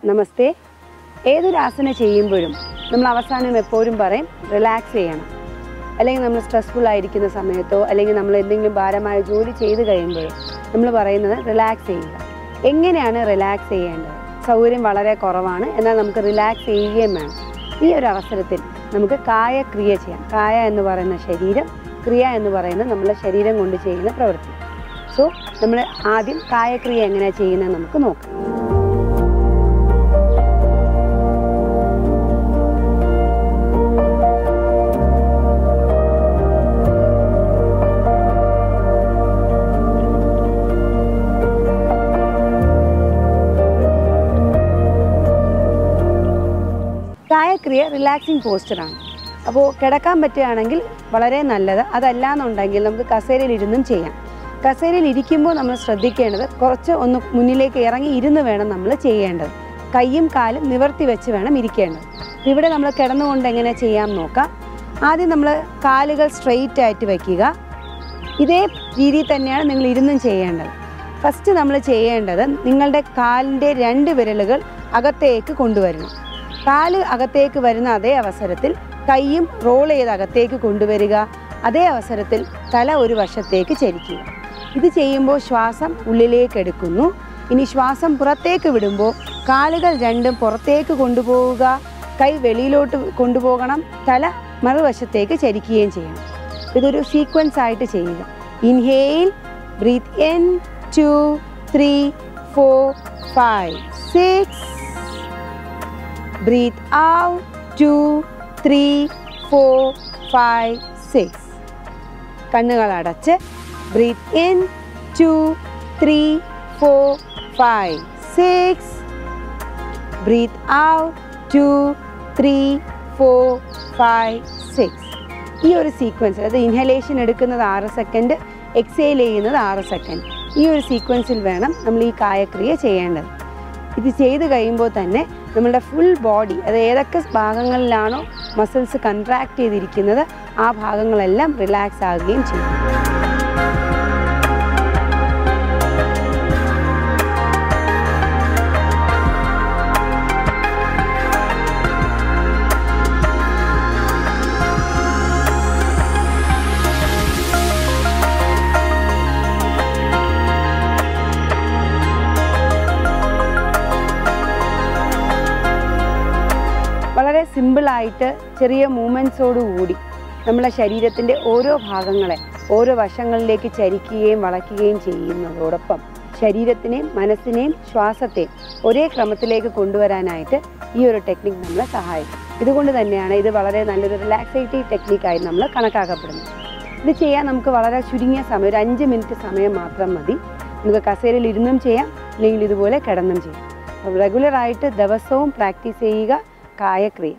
നമസ്തേ. ഏതൊരു ആസന ചെയ്യുമ്പോഴും നമ്മൾ അവസാനം എപ്പോഴും പറയും റിലാക്സ് ചെയ്യണം. അല്ലെങ്കിൽ നമ്മൾ സ്ട്രെസ്ഫുൾ ആയിരിക്കുന്ന സമയത്തോ അല്ലെങ്കിൽ നമ്മൾ എന്തെങ്കിലും ഭാരമായ ജോലി ചെയ്ത് കഴിയുമ്പോഴോ നമ്മൾ പറയുന്നത് റിലാക്സ് ചെയ്യുക. എങ്ങനെയാണ് റിലാക്സ് ചെയ്യേണ്ടത്? സൗകര്യം വളരെ കുറവാണ്, എന്നാൽ നമുക്ക് റിലാക്സ് ചെയ്യുകയും വേണം. ഈ ഒരു അവസരത്തിൽ നമുക്ക് കായക്രിയ ചെയ്യാം. കായ എന്ന് പറയുന്ന ശരീരം, ക്രിയ എന്ന് പറയുന്നത് നമ്മളെ ശരീരം കൊണ്ട് ചെയ്യുന്ന പ്രവൃത്തി. സോ നമ്മൾ ആദ്യം കായക്രിയ എങ്ങനെയാണ് ചെയ്യുന്നത് നമുക്ക് നോക്കാം. കായക്രിയ റിലാക്സിങ് പോസ്റ്ററാണ്. അപ്പോൾ കിടക്കാൻ പറ്റുകയാണെങ്കിൽ വളരെ നല്ലത്. അതല്ലാന്നുണ്ടെങ്കിൽ നമുക്ക് കസേരയിലിരുന്നും ചെയ്യാം. കസേരയിൽ ഇരിക്കുമ്പോൾ നമ്മൾ ശ്രദ്ധിക്കേണ്ടത് കുറച്ച് ഒന്ന് മുന്നിലേക്ക് ഇറങ്ങി ഇരുന്ന് വേണം നമ്മൾ ചെയ്യേണ്ടത്. കൈയും കാലും നിവർത്തി വെച്ച് വേണം ഇരിക്കേണ്ടത്. ഇവിടെ നമ്മൾ കിടന്നുകൊണ്ട് എങ്ങനെ ചെയ്യാം നോക്കാം. ആദ്യം നമ്മൾ കാലുകൾ സ്ട്രെയിറ്റ് ആയിട്ട് വയ്ക്കുക. ഇതേ രീതിയിൽ തന്നെയാണ് നിങ്ങൾ ഇരുന്നും ചെയ്യേണ്ടത്. ഫസ്റ്റ് നമ്മൾ ചെയ്യേണ്ടത് നിങ്ങളുടെ കാലിൻ്റെ 2 വിരലുകൾ അകത്തേക്ക് കൊണ്ടുവരണം. കാല് അകത്തേക്ക് വരുന്ന അതേ അവസരത്തിൽ കൈയും റോൾ ചെയ്ത് അകത്തേക്ക് കൊണ്ടുവരിക. അതേ അവസരത്തിൽ തല ഒരു വശത്തേക്ക് ചരിക്കുക. ഇത് ചെയ്യുമ്പോൾ ശ്വാസം ഉള്ളിലേക്ക് എടുക്കുന്നു. ഇനി ശ്വാസം പുറത്തേക്ക് വിടുമ്പോൾ കാലുകൾ രണ്ടും പുറത്തേക്ക് കൊണ്ടുപോവുക. കൈ വെളിയിലോട്ട് കൊണ്ടുപോകണം. തല മറുവശത്തേക്ക് ചരിക്കുകയും ചെയ്യണം. ഇതൊരു സീക്വൻസ് ആയിട്ട് ചെയ്യുക. Inhale, breathe in 2 3 4 5 6. Breathe out 2 3 4 5 6. കണ്ണുകൾ അടച്ച് ബ്രീത്ത് ഇൻ 2 3 4 5 6. Breath out 2 3 4 5 6. ഈ ഒരു സീക്വൻസിൽ, അത് ഇൻഹലേഷൻ എടുക്കുന്നത് 6 സെക്കൻഡ്, എക്സേൽ ചെയ്യുന്നത് 6 സെക്കൻഡ്. ഈ ഒരു സീക്വൻസിൽ വേണം നമ്മൾ ഈ കായക്രിയ ചെയ്യേണ്ടത്. ഇത് ചെയ്ത് കഴിയുമ്പോൾ തന്നെ നമ്മളുടെ ഫുൾ ബോഡി, അത് ഏതൊക്കെ ഭാഗങ്ങളിലാണോ മസിൽസ് കൺട്രാക്ട് ചെയ്തിരിക്കുന്നത് ആ ഭാഗങ്ങളെല്ലാം റിലാക്സ് ആകുകയും ചെയ്യും. വളരെ സിമ്പിളായിട്ട് ചെറിയ മൂവ്മെൻറ്റ്സോടുകൂടി നമ്മളെ ശരീരത്തിൻ്റെ ഓരോ ഭാഗങ്ങളെ ഓരോ വശങ്ങളിലേക്ക് ചരിക്കുകയും വളയ്ക്കുകയും ചെയ്യുന്നതോടൊപ്പം ശരീരത്തിനെയും മനസ്സിനെയും ശ്വാസത്തെയും ഒരേ ക്രമത്തിലേക്ക് കൊണ്ടുവരാനായിട്ട് ഈ ഒരു ടെക്നിക്ക് നമ്മളെ സഹായിക്കും. ഇതുകൊണ്ട് തന്നെയാണ് ഇത് വളരെ നല്ലൊരു റിലാക്സേറ്റീവ് ടെക്നിക്കായി നമ്മൾ കണക്കാക്കപ്പെടുന്നത്. ഇത് ചെയ്യാൻ നമുക്ക് വളരെ ചുരുങ്ങിയ സമയം, ഒരു 5 മിനിറ്റ് സമയം മാത്രം മതി. നമുക്ക് കസേരയിൽ ഇരുന്നും ചെയ്യാം, അല്ലെങ്കിൽ ഇതുപോലെ കിടന്നും ചെയ്യാം. റെഗുലറായിട്ട് ദിവസവും പ്രാക്ടീസ് ചെയ്യുക കായക്രിയ.